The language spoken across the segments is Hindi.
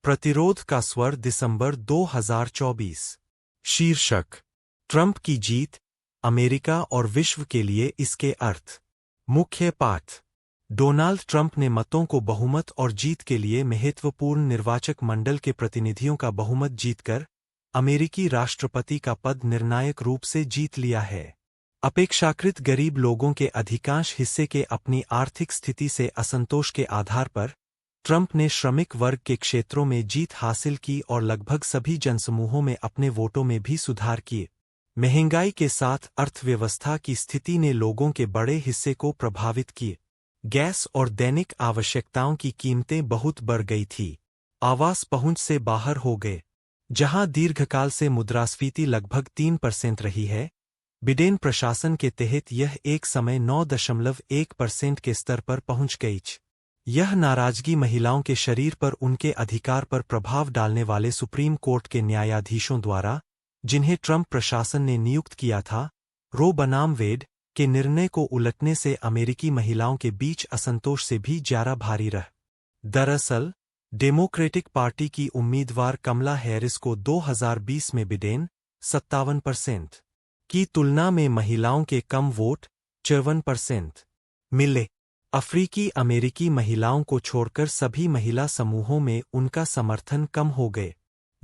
प्रतिरोध का स्वर दिसंबर 2024। शीर्षक: ट्रंप की जीत, अमेरिका और विश्व के लिए इसके अर्थ। मुख्य पाठ: डोनाल्ड ट्रंप ने मतों को बहुमत और जीत के लिए महत्वपूर्ण निर्वाचक मंडल के प्रतिनिधियों का बहुमत जीतकर अमेरिकी राष्ट्रपति का पद निर्णायक रूप से जीत लिया है। अपेक्षाकृत गरीब लोगों के अधिकांश हिस्से के अपनी आर्थिक स्थिति से असंतोष के आधार पर ट्रंप ने श्रमिक वर्ग के क्षेत्रों में जीत हासिल की और लगभग सभी जनसमूहों में अपने वोटों में भी सुधार किए। महंगाई के साथ अर्थव्यवस्था की स्थिति ने लोगों के बड़े हिस्से को प्रभावित किए। गैस और दैनिक आवश्यकताओं की कीमतें बहुत बढ़ गई थी। आवास पहुंच से बाहर हो गए। जहां दीर्घकाल से मुद्रास्फीति लगभग 3% रही है, बिडेन प्रशासन के तहत यह एक समय 9.1% के स्तर पर पहुंच गई। यह नाराजगी बनाम के शरीर पर उनके अधिकार पर प्रभाव डालने वाले सुप्रीम कोर्ट के न्यायाधीशों द्वारा, जिन्हें ट्रंप प्रशासन ने नियुक्त किया था, रो बनाम वेड के निर्णय को उलटने से अमेरिकी महिलाओं के बीच असंतोष से भी ज्यादा भारी रहा। दरअसल, डेमोक्रेटिक पार्टी की उम्मीदवार कमला हैरिस को 2020 में बिडेन 57% की तुलना में महिलाओं के कम वोट 54% मिले। अफ्रीकी अमेरिकी महिलाओं को छोड़कर सभी महिला समूहों में उनका समर्थन कम हो गए,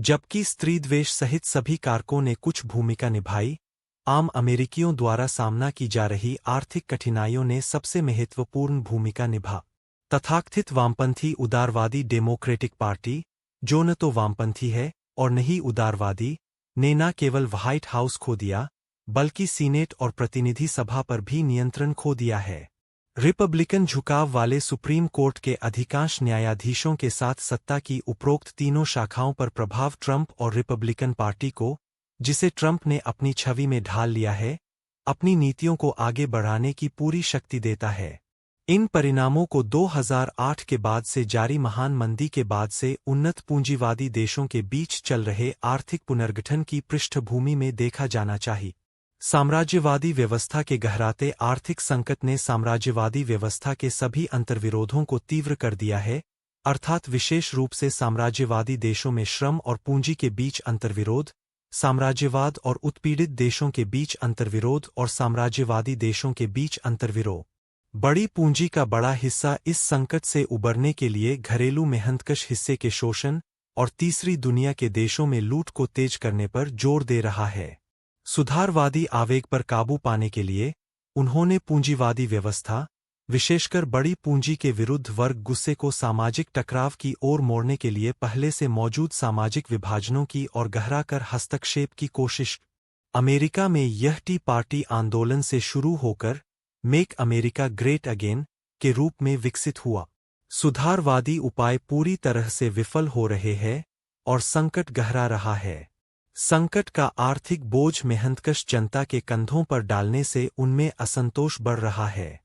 जबकि स्त्रीद्वेष सहित सभी कारकों ने कुछ भूमिका निभाई। आम अमेरिकियों द्वारा सामना की जा रही आर्थिक कठिनाइयों ने सबसे महत्वपूर्ण भूमिका निभा। तथाकथित वामपंथी उदारवादी डेमोक्रेटिक पार्टी, जो न तो वामपंथी है और न ही उदारवादी, ने न केवल व्हाइट हाउस खो दिया, बल्कि सीनेट और प्रतिनिधि सभा पर भी नियंत्रण खो दिया है। रिपब्लिकन झुकाव वाले सुप्रीम कोर्ट के अधिकांश न्यायाधीशों के साथ सत्ता की उपरोक्त तीनों शाखाओं पर प्रभाव ट्रंप और रिपब्लिकन पार्टी को, जिसे ट्रंप ने अपनी छवि में ढाल लिया है, अपनी नीतियों को आगे बढ़ाने की पूरी शक्ति देता है। इन परिणामों को 2008 के बाद से जारी महान मंदी के बाद से उन्नत पूंजीवादी देशों के बीच चल रहे आर्थिक पुनर्गठन की पृष्ठभूमि में देखा जाना चाहिए। साम्राज्यवादी व्यवस्था के गहराते आर्थिक संकट ने साम्राज्यवादी व्यवस्था के सभी अंतर्विरोधों को तीव्र कर दिया है, अर्थात विशेष रूप से साम्राज्यवादी देशों में श्रम और पूंजी के बीच अंतर्विरोध, साम्राज्यवाद और उत्पीड़ित देशों के बीच अंतर्विरोध और साम्राज्यवादी देशों के बीच अंतर्विरोध। बड़ी पूंजी का बड़ा हिस्सा इस संकट से उबरने के लिए घरेलू मेहनतकश हिस्से के शोषण और तीसरी दुनिया के देशों में लूट को तेज करने पर जोर दे रहा है। सुधारवादी आवेग पर काबू पाने के लिए उन्होंने पूंजीवादी व्यवस्था, विशेषकर बड़ी पूंजी के विरुद्ध वर्ग गुस्से को सामाजिक टकराव की ओर मोड़ने के लिए पहले से मौजूद सामाजिक विभाजनों की और गहरा कर हस्तक्षेप की कोशिश। अमेरिका में यह टी पार्टी आंदोलन से शुरू होकर मेक अमेरिका ग्रेट अगेन के रूप में विकसित हुआ। सुधारवादी उपाय पूरी तरह से विफल हो रहे हैं और संकट गहरा रहा है। संकट का आर्थिक बोझ मेहनतकश जनता के कंधों पर डालने से उनमें असंतोष बढ़ रहा है।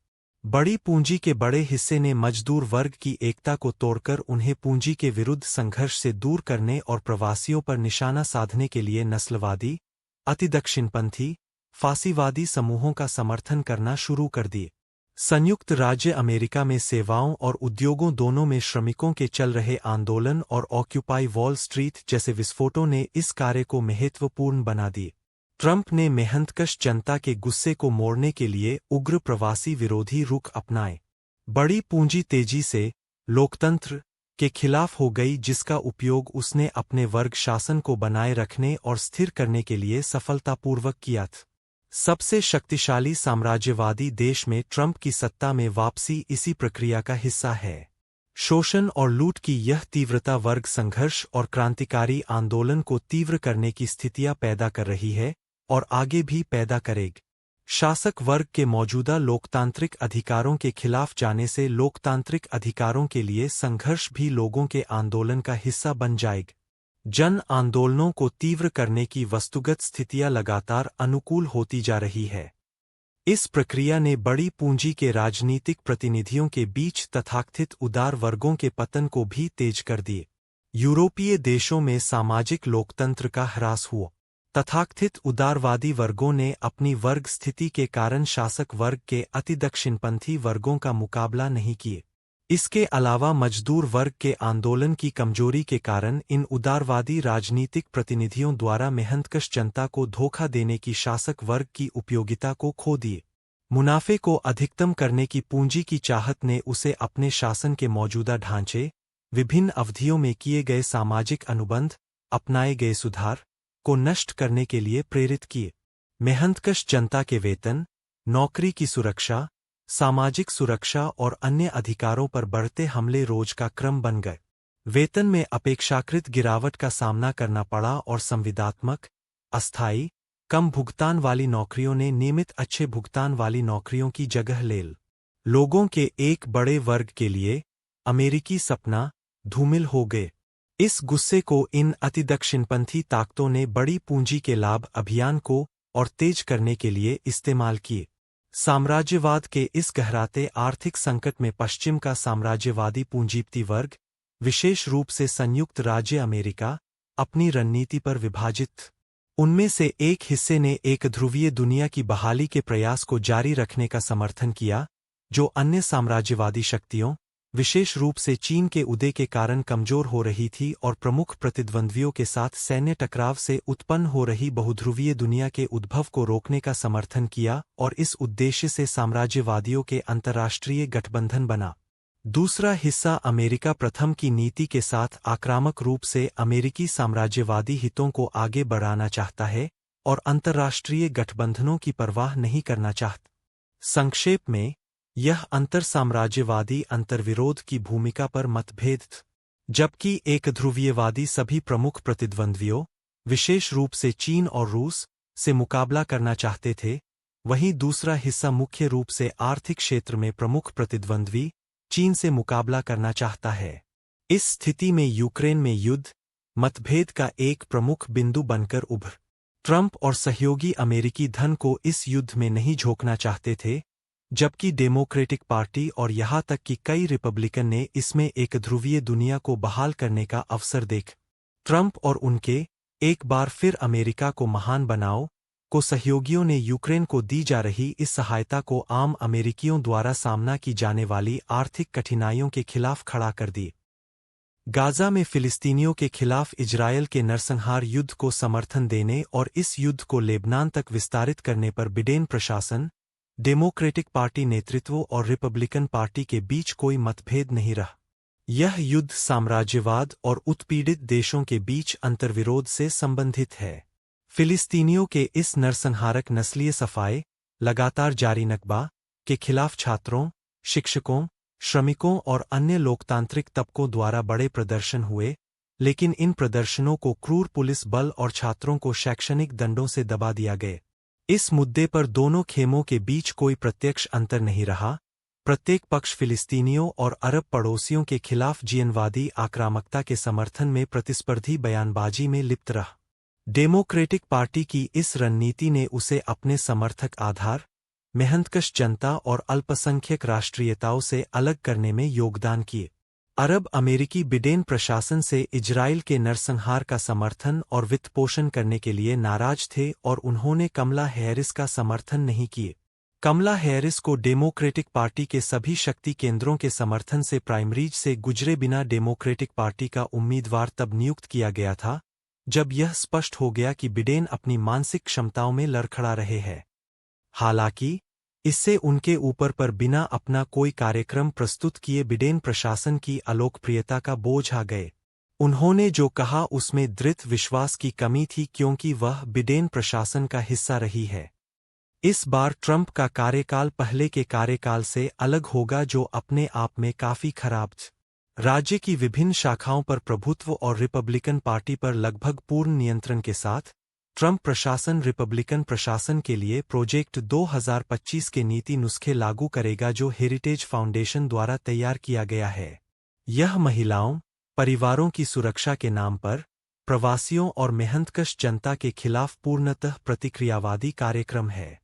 बड़ी पूंजी के बड़े हिस्से ने मजदूर वर्ग की एकता को तोड़कर उन्हें पूंजी के विरुद्ध संघर्ष से दूर करने और प्रवासियों पर निशाना साधने के लिए नस्लवादी, अतिदक्षिणपंथी, फासीवादी समूहों का समर्थन करना शुरू कर दिए। संयुक्त राज्य अमेरिका में सेवाओं और उद्योगों दोनों में श्रमिकों के चल रहे आंदोलन और ऑक्यूपाई वॉल स्ट्रीट जैसे विस्फोटों ने इस कार्य को महत्वपूर्ण बना दिए। ट्रंप ने मेहनतकश जनता के गुस्से को मोड़ने के लिए उग्र प्रवासी विरोधी रुख अपनाए। बड़ी पूंजी तेजी से लोकतंत्र के खिलाफ हो गई, जिसका उपयोग उसने अपने वर्ग शासन को बनाए रखने और स्थिर करने के लिए सफलतापूर्वक किया था। सबसे शक्तिशाली साम्राज्यवादी देश में ट्रंप की सत्ता में वापसी इसी प्रक्रिया का हिस्सा है। शोषण और लूट की यह तीव्रता वर्ग संघर्ष और क्रांतिकारी आंदोलन को तीव्र करने की स्थितियां पैदा कर रही है और आगे भी पैदा करेगी। शासक वर्ग के मौजूदा लोकतांत्रिक अधिकारों के खिलाफ जाने से लोकतांत्रिक अधिकारों के लिए संघर्ष भी लोगों के आंदोलन का हिस्सा बन जाएगा। जन आंदोलनों को तीव्र करने की वस्तुगत स्थितियां लगातार अनुकूल होती जा रही है। इस प्रक्रिया ने बड़ी पूंजी के राजनीतिक प्रतिनिधियों के बीच तथाकथित उदार वर्गों के पतन को भी तेज कर दिए। यूरोपीय देशों में सामाजिक लोकतंत्र का ह्रास हुआ। तथाकथित उदारवादी वर्गों ने अपनी वर्ग स्थिति के कारण शासक वर्ग के अतिदक्षिणपंथी वर्गों का मुकाबला नहीं किए। इसके अलावा मजदूर वर्ग के आंदोलन की कमजोरी के कारण इन उदारवादी राजनीतिक प्रतिनिधियों द्वारा मेहनतकश जनता को धोखा देने की शासक वर्ग की उपयोगिता को खो दिए। मुनाफे को अधिकतम करने की पूंजी की चाहत ने उसे अपने शासन के मौजूदा ढांचे, विभिन्न अवधियों में किए गए सामाजिक अनुबंध, अपनाए गए सुधार को नष्ट करने के लिए प्रेरित किए। मेहनतकश जनता के वेतन, नौकरी की सुरक्षा, सामाजिक सुरक्षा और अन्य अधिकारों पर बढ़ते हमले रोज का क्रम बन गए। वेतन में अपेक्षाकृत गिरावट का सामना करना पड़ा और संविदात्मक, अस्थायी, कम भुगतान वाली नौकरियों ने नियमित अच्छे भुगतान वाली नौकरियों की जगह ले ली। लोगों के एक बड़े वर्ग के लिए अमेरिकी सपना धूमिल हो गए। इस गुस्से को इन अतिदक्षिणपंथी ताकतों ने बड़ी पूंजी के लाभ अभियान को और तेज करने के लिए इस्तेमाल किए। साम्राज्यवाद के इस गहराते आर्थिक संकट में पश्चिम का साम्राज्यवादी पूंजीपति वर्ग, विशेष रूप से संयुक्त राज्य अमेरिका, अपनी रणनीति पर विभाजित। उनमें से एक हिस्से ने एक ध्रुवीय दुनिया की बहाली के प्रयास को जारी रखने का समर्थन किया, जो अन्य साम्राज्यवादी शक्तियों, विशेष रूप से चीन के उदय के कारण कमजोर हो रही थी और प्रमुख प्रतिद्वंद्वियों के साथ सैन्य टकराव से उत्पन्न हो रही बहुध्रुवीय दुनिया के उद्भव को रोकने का समर्थन किया और इस उद्देश्य से साम्राज्यवादियों के अंतर्राष्ट्रीय गठबंधन बना। दूसरा हिस्सा अमेरिका प्रथम की नीति के साथ आक्रामक रूप से अमेरिकी साम्राज्यवादी हितों को आगे बढ़ाना चाहता है और अंतर्राष्ट्रीय गठबंधनों की परवाह नहीं करना चाहता। संक्षेप में, यह अंतरसाम्राज्यवादी अंतर्विरोध की भूमिका पर मतभेद था। जबकि एक ध्रुवीयवादी सभी प्रमुख प्रतिद्वंद्वियों, विशेष रूप से चीन और रूस, से मुकाबला करना चाहते थे, वहीं दूसरा हिस्सा मुख्य रूप से आर्थिक क्षेत्र में प्रमुख प्रतिद्वंद्वी, चीन से मुकाबला करना चाहता है। इस स्थिति में यूक्रेन में युद्ध, मतभेद का एक प्रमुख बिंदु बनकर उभर। ट्रंप और सहयोगी अमेरिकी धन को इस युद्ध में नहीं झोंकना चाहते थे, जबकि डेमोक्रेटिक पार्टी और यहां तक कि कई रिपब्लिकन ने इसमें एक ध्रुवीय दुनिया को बहाल करने का अवसर देख। ट्रंप और उनके एक बार फिर अमेरिका को महान बनाओ को सहयोगियों ने यूक्रेन को दी जा रही इस सहायता को आम अमेरिकियों द्वारा सामना की जाने वाली आर्थिक कठिनाइयों के खिलाफ खड़ा कर दी। गाजा में फिलिस्तीनियों के खिलाफ इजरायल के नरसंहार युद्ध को समर्थन देने और इस युद्ध को लेबनान तक विस्तारित करने पर बिडेन प्रशासन, डेमोक्रेटिक पार्टी नेतृत्व और रिपब्लिकन पार्टी के बीच कोई मतभेद नहीं रहा। यह युद्ध साम्राज्यवाद और उत्पीड़ित देशों के बीच अंतर्विरोध से संबंधित है। फिलिस्तीनियों के इस नरसंहारक नस्लीय सफाए, लगातार जारी नकबा के खिलाफ छात्रों, शिक्षकों, श्रमिकों और अन्य लोकतांत्रिक तबकों द्वारा बड़े प्रदर्शन हुए, लेकिन इन प्रदर्शनों को क्रूर पुलिस बल और छात्रों को शैक्षणिक दंडों से दबा दिया गया। इस मुद्दे पर दोनों खेमों के बीच कोई प्रत्यक्ष अंतर नहीं रहा। प्रत्येक पक्ष फिलिस्तीनियों और अरब पड़ोसियों के खिलाफ जीनवादी आक्रामकता के समर्थन में प्रतिस्पर्धी बयानबाजी में लिप्त रहा। डेमोक्रेटिक पार्टी की इस रणनीति ने उसे अपने समर्थक आधार, मेहनतकश जनता और अल्पसंख्यक राष्ट्रीयताओं से अलग करने में योगदान किए। अरब अमेरिकी बिडेन प्रशासन से इजराइल के नरसंहार का समर्थन और वित्तपोषण करने के लिए नाराज थे और उन्होंने कमला हैरिस का समर्थन नहीं किए। कमला हैरिस को डेमोक्रेटिक पार्टी के सभी शक्ति केंद्रों के समर्थन से प्राइमरीज से गुजरे बिना डेमोक्रेटिक पार्टी का उम्मीदवार तब नियुक्त किया गया था, जब यह स्पष्ट हो गया कि बिडेन अपनी मानसिक क्षमताओं में लड़खड़ा रहे हैं। हालांकि, इससे उनके ऊपर पर बिना अपना कोई कार्यक्रम प्रस्तुत किए बिडेन प्रशासन की अलोकप्रियता का बोझ आ गए। उन्होंने जो कहा उसमें दृढ़ विश्वास की कमी थी क्योंकि वह बिडेन प्रशासन का हिस्सा रही है। इस बार ट्रंप का कार्यकाल पहले के कार्यकाल से अलग होगा, जो अपने आप में काफी खराब था। राज्य की विभिन्न शाखाओं पर प्रभुत्व और रिपब्लिकन पार्टी पर लगभग पूर्ण नियंत्रण के साथ, ट्रंप प्रशासन रिपब्लिकन प्रशासन के लिए प्रोजेक्ट 2025 के नीति नुस्खे लागू करेगा जो हेरिटेज फाउंडेशन द्वारा तैयार किया गया है। यह महिलाओं, परिवारों की सुरक्षा के नाम पर, प्रवासियों और मेहनतकश जनता के खिलाफ पूर्णतः प्रतिक्रियावादी कार्यक्रम है।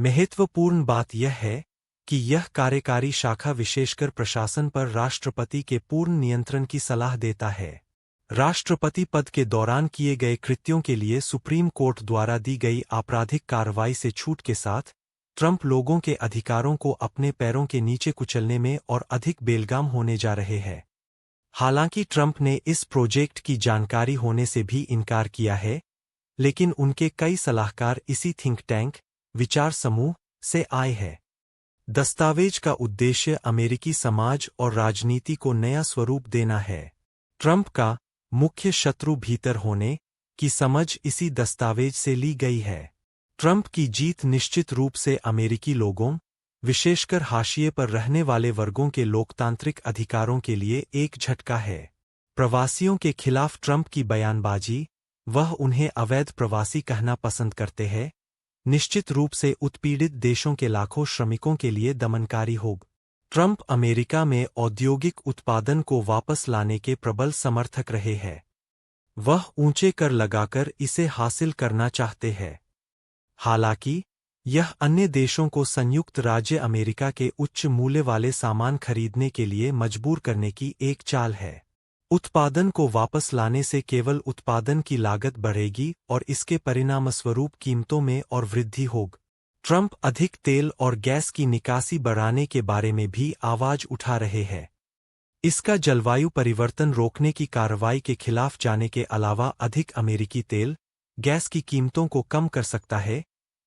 महत्वपूर्ण बात यह है कि यह कार्यकारी शाखा विशेषकर प्रशासन पर राष्ट्रपति के पूर्ण नियंत्रण की सलाह देता है। राष्ट्रपति पद के दौरान किए गए कृत्यों के लिए सुप्रीम कोर्ट द्वारा दी गई आपराधिक कार्रवाई से छूट के साथ, ट्रंप लोगों के अधिकारों को अपने पैरों के नीचे कुचलने में और अधिक बेलगाम होने जा रहे हैं। हालांकि ट्रंप ने इस प्रोजेक्ट की जानकारी होने से भी इनकार किया है, लेकिन उनके कई सलाहकार इसी थिंक टैंक, विचार समूह, से आए हैं। दस्तावेज का उद्देश्य अमेरिकी समाज और राजनीति को नया स्वरूप देना है। ट्रंप का मुख्य शत्रु भीतर होने की समझ इसी दस्तावेज से ली गई है। ट्रंप की जीत निश्चित रूप से अमेरिकी लोगों, विशेषकर हाशिए पर रहने वाले वर्गों के लोकतांत्रिक अधिकारों के लिए एक झटका है। प्रवासियों के खिलाफ ट्रंप की बयानबाजी, वह उन्हें अवैध प्रवासी कहना पसंद करते हैं, निश्चित रूप से उत्पीड़ित देशों के लाखों श्रमिकों के लिए दमनकारी होगा। ट्रंप अमेरिका में औद्योगिक उत्पादन को वापस लाने के प्रबल समर्थक रहे हैं। वह ऊंचे कर लगाकर इसे हासिल करना चाहते हैं। हालांकि यह अन्य देशों को संयुक्त राज्य अमेरिका के उच्च मूल्य वाले सामान खरीदने के लिए मजबूर करने की एक चाल है। उत्पादन को वापस लाने से केवल उत्पादन की लागत बढ़ेगी और इसके परिणामस्वरूप कीमतों में और वृद्धि होगी। ट्रंप अधिक तेल और गैस की निकासी बढ़ाने के बारे में भी आवाज उठा रहे हैं। इसका जलवायु परिवर्तन रोकने की कार्रवाई के खिलाफ जाने के अलावा अधिक अमेरिकी तेल, गैस की कीमतों को कम कर सकता है,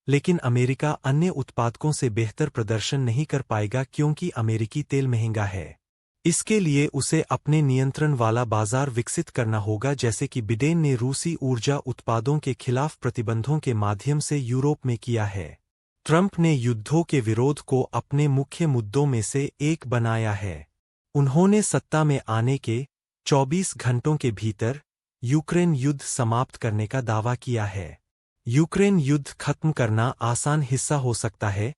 लेकिन अमेरिका अन्य उत्पादकों से बेहतर प्रदर्शन नहीं कर पाएगा क्योंकि अमेरिकी तेल महंगा है। इसके लिए उसे अपने नियंत्रण वाला बाजार विकसित करना होगा, जैसे कि बिडेन ने रूसी ऊर्जा उत्पादों के खिलाफ प्रतिबंधों के माध्यम से यूरोप में किया है। ट्रंप ने युद्धों के विरोध को अपने मुख्य मुद्दों में से एक बनाया है। उन्होंने सत्ता में आने के 24 घंटों के भीतर यूक्रेन युद्ध समाप्त करने का दावा किया है। यूक्रेन युद्ध खत्म करना आसान हिस्सा हो सकता है,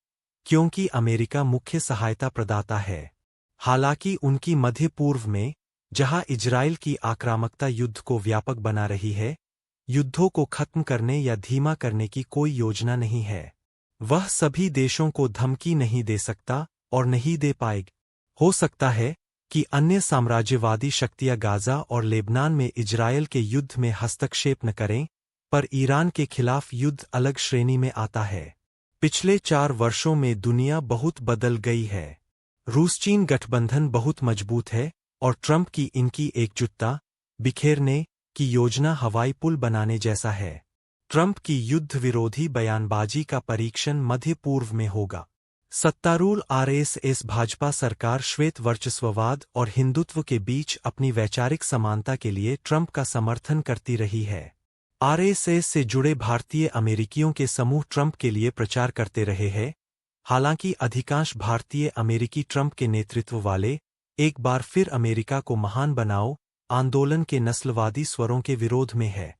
क्योंकि अमेरिका मुख्य सहायता प्रदाता है। हालांकि उनकी मध्य पूर्व में, जहां इजराइल की आक्रामकता युद्ध को व्यापक बना रही है, युद्धों को खत्म करने या धीमा करने की कोई योजना नहीं है। वह सभी देशों को धमकी नहीं दे सकता और नहीं दे पाएगा। हो सकता है कि अन्य साम्राज्यवादी शक्तियां गाजा और लेबनान में इजराइल के युद्ध में हस्तक्षेप न करें, पर ईरान के खिलाफ युद्ध अलग श्रेणी में आता है। पिछले 4 वर्षों में दुनिया बहुत बदल गई है। रूस-चीन गठबंधन बहुत मजबूत है और ट्रंप की इनकी एकजुटता बिखेरने की योजना हवाई पुल बनाने जैसा है। ट्रंप की युद्ध विरोधी बयानबाजी का परीक्षण मध्य पूर्व में होगा। सत्तारूढ़ आरएसएस भाजपा सरकार श्वेत वर्चस्ववाद और हिंदुत्व के बीच अपनी वैचारिक समानता के लिए ट्रंप का समर्थन करती रही है। आरएसएस से जुड़े भारतीय अमेरिकियों के समूह ट्रंप के लिए प्रचार करते रहे हैं। हालांकि अधिकांश भारतीय अमेरिकी ट्रंप के नेतृत्व वाले एक बार फिर अमेरिका को महान बनाओ आंदोलन के नस्लवादी स्वरों के विरोध में है।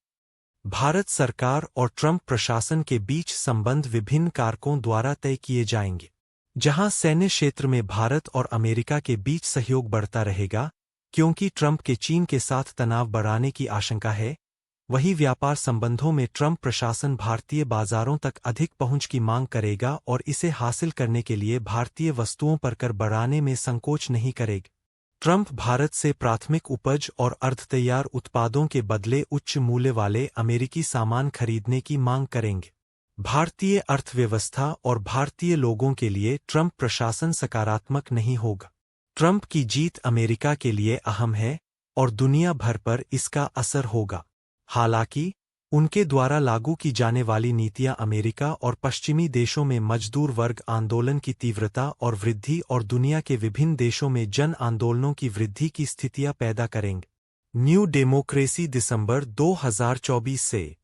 भारत सरकार और ट्रंप प्रशासन के बीच संबंध विभिन्न कारकों द्वारा तय किए जाएंगे। जहां सैन्य क्षेत्र में भारत और अमेरिका के बीच सहयोग बढ़ता रहेगा, क्योंकि ट्रंप के चीन के साथ तनाव बढ़ाने की आशंका है, वही व्यापार संबंधों में ट्रंप प्रशासन भारतीय बाजारों तक अधिक पहुंच की मांग करेगा और इसे हासिल करने के लिए भारतीय वस्तुओं पर कर बढ़ाने में संकोच नहीं करेगा। ट्रंप भारत से प्राथमिक उपज और अर्धतैयार उत्पादों के बदले उच्च मूल्य वाले अमेरिकी सामान खरीदने की मांग करेंगे। भारतीय अर्थव्यवस्था और भारतीय लोगों के लिए ट्रंप प्रशासन सकारात्मक नहीं होगा। ट्रंप की जीत अमेरिका के लिए अहम है और दुनिया भर पर इसका असर होगा। हालांकि उनके द्वारा लागू की जाने वाली नीतियां अमेरिका और पश्चिमी देशों में मजदूर वर्ग आंदोलन की तीव्रता और वृद्धि और दुनिया के विभिन्न देशों में जन आंदोलनों की वृद्धि की स्थितियां पैदा करेंगे। न्यू डेमोक्रेसी दिसंबर 2024 से।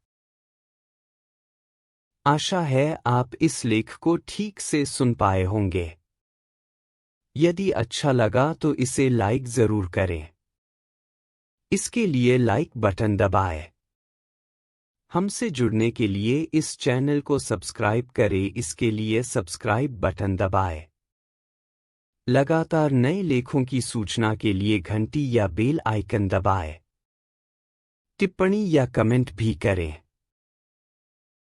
आशा है आप इस लेख को ठीक से सुन पाए होंगे। यदि अच्छा लगा तो इसे लाइक जरूर करें। इसके लिए लाइक बटन दबाएं। हमसे जुड़ने के लिए इस चैनल को सब्सक्राइब करें, इसके लिए सब्सक्राइब बटन दबाएं। लगातार नए लेखों की सूचना के लिए घंटी या बेल आइकन दबाएं। टिप्पणी या कमेंट भी करें।